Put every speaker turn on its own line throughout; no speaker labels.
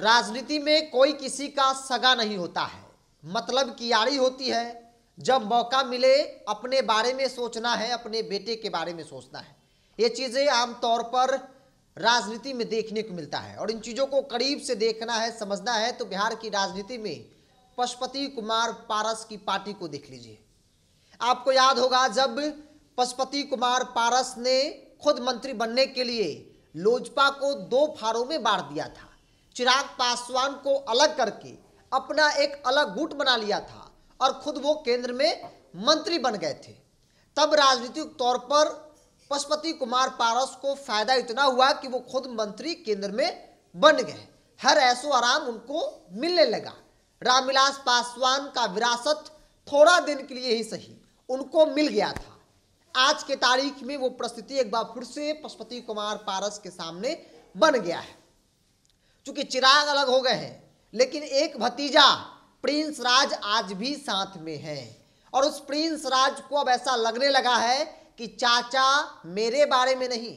राजनीति में कोई किसी का सगा नहीं होता है, मतलब की यारी होती है। जब मौका मिले अपने बारे में सोचना है, अपने बेटे के बारे में सोचना है। ये चीज़ें आमतौर पर राजनीति में देखने को मिलता है और इन चीज़ों को करीब से देखना है, समझना है तो बिहार की राजनीति में पशुपति कुमार पारस की पार्टी को देख लीजिए। आपको याद होगा जब पशुपति कुमार पारस ने खुद मंत्री बनने के लिए लोजपा को 2 फाड़ों में बांट दिया था, चिराग पासवान को अलग करके अपना एक अलग गुट बना लिया था और खुद वो केंद्र में मंत्री बन गए थे। तब राजनीतिक तौर पर पशुपति कुमार पारस को फायदा इतना हुआ कि वो खुद मंत्री केंद्र में बन गए, हर ऐशो आराम उनको मिलने लगा। रामविलास पासवान का विरासत थोड़ा दिन के लिए ही सही उनको मिल गया था। आज के तारीख में वो परिस्थिति एक बार फिर से पशुपति कुमार पारस के सामने बन गया है। चूंकि चिराग अलग हो गए हैं, लेकिन एक भतीजा प्रिंस राज आज भी साथ में है और उस प्रिंस राज को अब ऐसा लगने लगा है कि चाचा मेरे बारे में नहीं,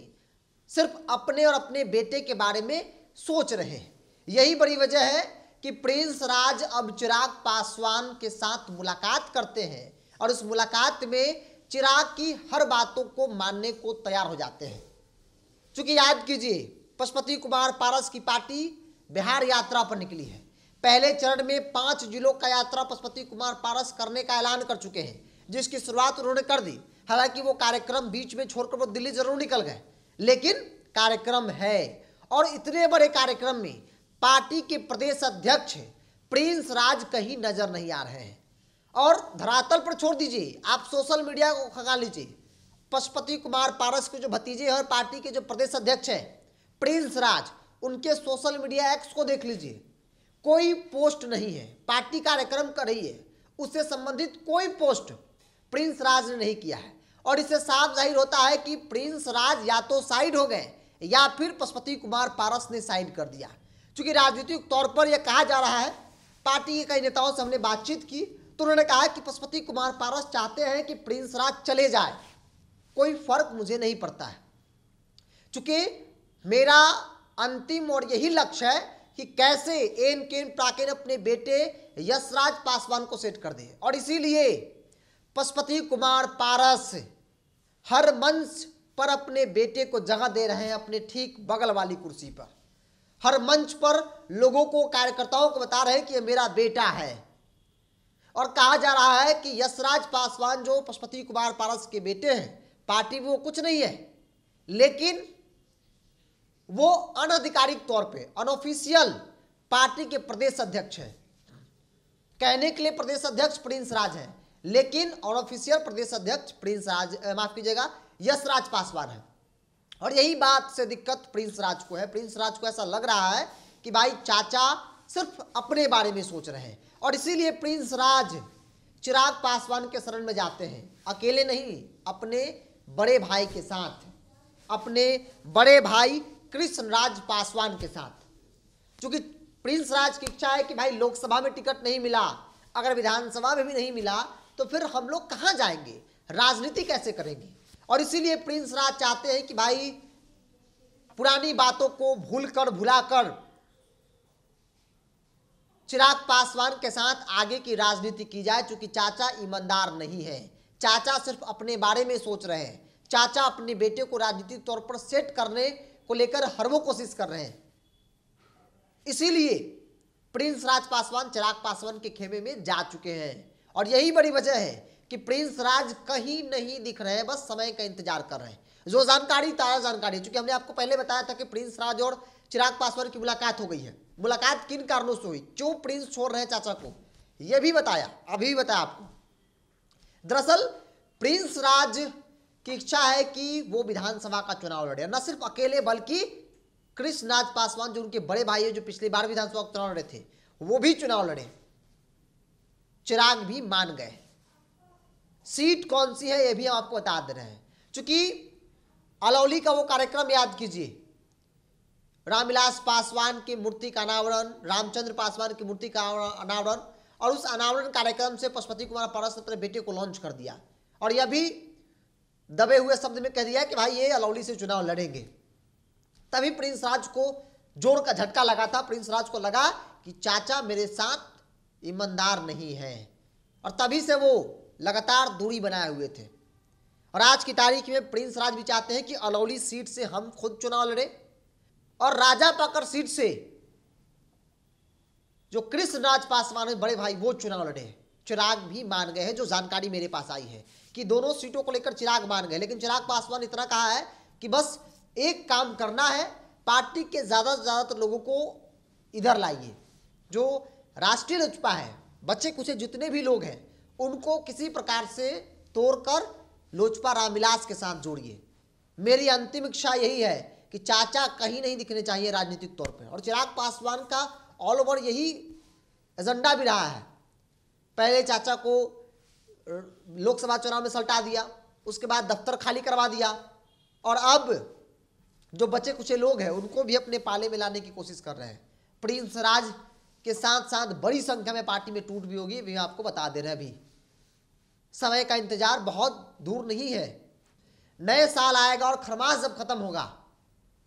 सिर्फ अपने और अपने बेटे के बारे में सोच रहे हैं। यही बड़ी वजह है कि प्रिंस राज अब चिराग पासवान के साथ मुलाकात करते हैं और उस मुलाकात में चिराग की हर बातों को मानने को तैयार हो जाते हैं। चूंकि याद कीजिए, पशुपति कुमार पारस की पार्टी बिहार यात्रा पर निकली है। पहले चरण में 5 जिलों का यात्रा पशुपति कुमार पारस करने का ऐलान कर चुके हैं, जिसकी शुरुआत उन्होंने कर दी। हालांकि वो कार्यक्रम बीच में छोड़कर वो दिल्ली जरूर निकल गए, लेकिन कार्यक्रम है। और इतने बड़े कार्यक्रम में पार्टी के प्रदेश अध्यक्ष प्रिंस राज कहीं नजर नहीं आ रहे हैं। और धरातल पर छोड़ दीजिए, आप सोशल मीडिया को खंगाल लीजिए, पशुपति कुमार पारस के जो भतीजे और पार्टी के जो प्रदेश अध्यक्ष हैं प्रिंस राज, उनके सोशल मीडिया एक्स को देख लीजिए, कोई पोस्ट नहीं है। पार्टी कार्यक्रम कर रही है, उससे संबंधित कोई पोस्ट प्रिंस राज ने नहीं किया है और इससे साफ जाहिर होता है कि प्रिंस राज या तो साइड हो गए या फिर पशुपति कुमार पारस ने साइड कर दिया। क्योंकि राजनीतिक तौर पर यह कहा जा रहा है, पार्टी के कई नेताओं से हमने बातचीत की तो उन्होंने कहा कि पशुपति कुमार पारस चाहते हैं कि प्रिंस राज चले जाए, कोई फर्क मुझे नहीं पड़ता है, चूंकि मेरा अंतिम और यही लक्ष्य है कि कैसे एन केन प्राकेन अपने बेटे यशराज पासवान को सेट कर दे। और इसीलिए पशुपति कुमार पारस हर मंच पर अपने बेटे को जगह दे रहे हैं, अपने ठीक बगल वाली कुर्सी पर। हर मंच पर लोगों को, कार्यकर्ताओं को बता रहे हैं कि ये मेरा बेटा है। और कहा जा रहा है कि यशराज पासवान जो पशुपति कुमार पारस के बेटे हैं, पार्टी में वो कुछ नहीं है, लेकिन वो अनाधिकारिक तौर पे अनऑफिशियल पार्टी के प्रदेश अध्यक्ष हैं। कहने के लिए प्रदेश अध्यक्ष प्रिंस राज है, लेकिन अनऑफिशियल प्रदेश अध्यक्ष प्रिंस राज, माफ कीजिएगा, यशराज पासवान है। और यही बात से दिक्कत प्रिंस राज को है। प्रिंस राज को ऐसा लग रहा है कि भाई चाचा सिर्फ अपने बारे में सोच रहे हैं और इसीलिए प्रिंस राज चिराग पासवान के शरण में जाते हैं। अकेले नहीं, अपने बड़े भाई के साथ, अपने बड़े भाई कृष्णराज पासवान के साथ। क्योंकि प्रिंस राज की इच्छा है कि भाई लोकसभा में टिकट नहीं मिला, अगर विधानसभा में भी नहीं मिला तो फिर हम लोग कहाँ जाएंगे, राजनीति कैसे करेंगे। और इसीलिए प्रिंस राज चाहते हैं कि भाई पुरानी बातों को भुलाकर चिराग पासवान के साथ आगे की राजनीति की जाए। चूंकि चाचा ईमानदार नहीं है, चाचा सिर्फ अपने बारे में सोच रहे हैं, चाचा अपने बेटे को राजनीतिक तौर पर सेट करने को लेकर हर वो कोशिश कर रहे हैं। इसीलिए प्रिंस राज पासवान चिराग पासवान के खेमे में जा चुके हैं और यही बड़ी वजह है कि प्रिंस राज कहीं नहीं दिख रहे हैं, बस समय का इंतजार कर रहे हैं। जो जानकारी, ताजा जानकारी, चूंकि हमने आपको पहले बताया था कि प्रिंस राज और चिराग पासवान की मुलाकात हो गई है। मुलाकात किन कारणों से हुई, क्यों प्रिंस छोड़ रहे हैं चाचा को, यह भी बताया, अभी भी बताया आपको। दरअसल प्रिंस राज की इच्छा है कि वो विधानसभा का चुनाव लड़े, न सिर्फ अकेले बल्कि कृष्णराज पासवान जो उनके बड़े भाई है, जो पिछली बार विधानसभा का चुनाव लड़े थे, वो भी चुनाव लड़े। चिराग भी मान गए। सीट कौन सी है ये भी हम आपको बता दे रहे हैं। चूंकि अलौली का वो कार्यक्रम याद कीजिए, रामविलास पासवान की मूर्ति का अनावरण, रामचंद्र पासवान की मूर्ति का अनावरण, और उस अनावरण कार्यक्रम से पशुपति कुमार पारस ने अपने बेटे को लॉन्च कर दिया और यह भी दबे हुए शब्द में कह दिया कि भाई ये अलौली से चुनाव लड़ेंगे। तभी प्रिंस राज को जोर का झटका लगा था। प्रिंस राज को लगा कि चाचा मेरे साथ ईमानदार नहीं है, और तभी से वो लगातार दूरी बनाए हुए थे। और आज की तारीख में प्रिंस राज भी चाहते हैं कि अलौली सीट से हम खुद चुनाव लड़े, और राजापाकर सीट से जो कृष्ण राज पासवान है बड़े भाई, वो चुनाव लड़े। चिराग भी मान गए हैं, जो जानकारी मेरे पास आई है कि दोनों सीटों को लेकर चिराग मान गए। लेकिन चिराग पासवान इतना कहा है कि बस एक काम करना है, पार्टी के ज़्यादा से ज़्यादातर लोगों को इधर लाइए। जो राष्ट्रीय लोजपा है, बच्चे कुछ जितने भी लोग हैं, उनको किसी प्रकार से तोड़कर लोजपा रामविलास के साथ जोड़िए। मेरी अंतिम इच्छा यही है कि चाचा कहीं नहीं दिखने चाहिए राजनीतिक तौर पर। और चिराग पासवान का ऑल ओवर यही एजेंडा भी रहा है। पहले चाचा को लोकसभा चुनाव में सल्टा दिया, उसके बाद दफ्तर खाली करवा दिया, और अब जो बचे कुछ लोग हैं उनको भी अपने पाले में लाने की कोशिश कर रहे हैं। प्रिंस राज के साथ साथ बड़ी संख्या में पार्टी में टूट भी होगी, भी आपको बता दे रहे हैं। अभी समय का इंतजार बहुत दूर नहीं है। नए साल आएगा और खरमास जब खत्म होगा,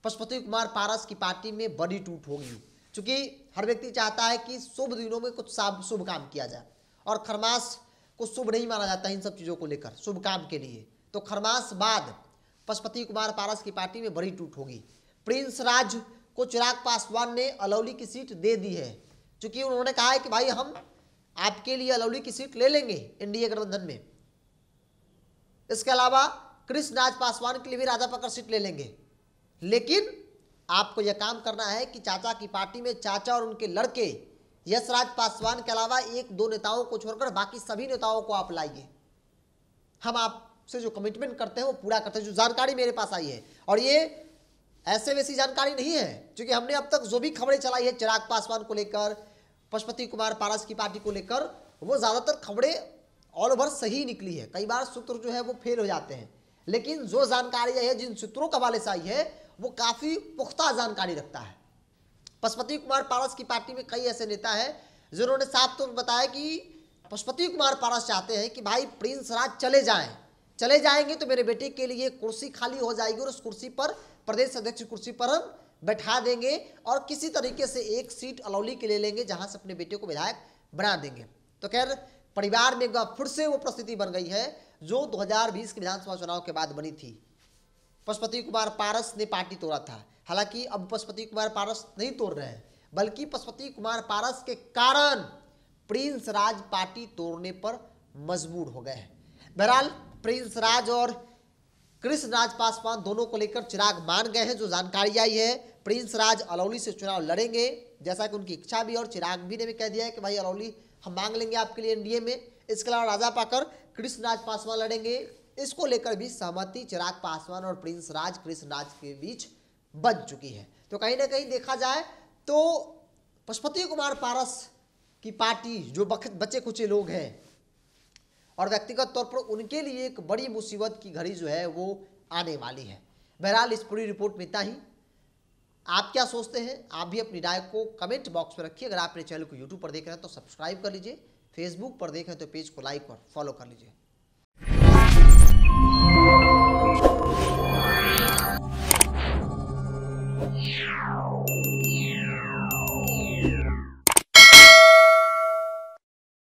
पशुपति कुमार पारस की पार्टी में बड़ी टूट होगी। क्योंकि हर व्यक्ति चाहता है कि शुभ दिनों में कुछ शुभ काम किया जाए, और खरमास को शुभ नहीं माना जाता इन सब चीज़ों को लेकर, शुभ काम के लिए। तो खरमास बाद पशुपति कुमार पारस की पार्टी में बड़ी टूट होगी। प्रिंस राज को चिराग पासवान ने अलौली की सीट दे दी है, क्योंकि उन्होंने कहा है कि भाई हम आपके लिए अलौली की सीट ले लेंगे एनडीए गठबंधन में। इसके अलावा कृष्ण राज पासवान के लिए भी राजापाकर सीट ले लेंगे, लेकिन आपको यह काम करना है कि चाचा की पार्टी में चाचा और उनके लड़के यशराज पासवान के अलावा एक दो नेताओं को छोड़कर बाकी सभी नेताओं को आप लाइए। हम आपसे जो कमिटमेंट करते हैं वो पूरा करते हैं, जो जानकारी मेरे पास आई है। और ये ऐसे वैसी जानकारी नहीं है, क्योंकि हमने अब तक जो भी खबरें चलाई है चिराग पासवान को लेकर, पशुपति कुमार पारस की पार्टी को लेकर, वो ज़्यादातर खबरें ऑल ओवर सही निकली है। कई बार सूत्र जो है वो फेल हो जाते हैं, लेकिन जो जानकारी है जिन सूत्रों का हवाले से आई है वो काफ़ी पुख्ता जानकारी रखता है। पशुपति कुमार पारस की पार्टी में कई ऐसे नेता हैं जिन्होंने साफ तौर पर बताया कि पशुपति कुमार पारस चाहते हैं कि भाई प्रिंस राज चले जाएंगे तो मेरे बेटे के लिए कुर्सी खाली हो जाएगी, और उस कुर्सी पर, प्रदेश अध्यक्ष कुर्सी पर हम बैठा देंगे, और किसी तरीके से एक सीट अलौली के ले लेंगे जहां से अपने बेटे को विधायक बना देंगे। तो खैर परिवार में फिर से वो परिस्थिति बन गई है जो 2020 के विधानसभा चुनाव के बाद बनी थी। पशुपति कुमार पारस ने पार्टी तोड़ा था। हालांकि अब पशुपति कुमार पारस नहीं तोड़ रहे हैं, बल्कि पशुपति कुमार पारस के कारण प्रिंस राज पार्टी तोड़ने पर मजबूर हो गए हैं। बहरहाल प्रिंस राज और कृष्ण राज पासवान दोनों को लेकर चिराग मान गए हैं। जो जानकारी आई है, प्रिंस राज अलौली से चुनाव लड़ेंगे, जैसा कि उनकी इच्छा भी, और चिराग भी ने भी कह दिया है कि भाई अलौली हम मांग लेंगे आपके लिए एनडीए में। इसके अलावा राजापाकर कृष्ण राज पासवान लड़ेंगे। इसको लेकर भी सहमति चिराग पासवान और प्रिंस राज, कृष्ण राज के बीच बन चुकी है। तो कहीं ना कहीं देखा जाए तो पशुपति कुमार पारस की पार्टी, जो बच्चे कुचे लोग हैं, और व्यक्तिगत तौर पर उनके लिए एक बड़ी मुसीबत की घड़ी जो है वो आने वाली है। बहरहाल इस पूरी रिपोर्ट में इतना ही। आप क्या सोचते हैं? आप भी अपनी राय को कमेंट बॉक्स में रखिए। अगर आप मेरे चैनल को यूट्यूब पर देख रहे हैं तो सब्सक्राइब कर लीजिए, फेसबुक पर देख रहे हैं तो पेज को लाइक और फॉलो कर लीजिए।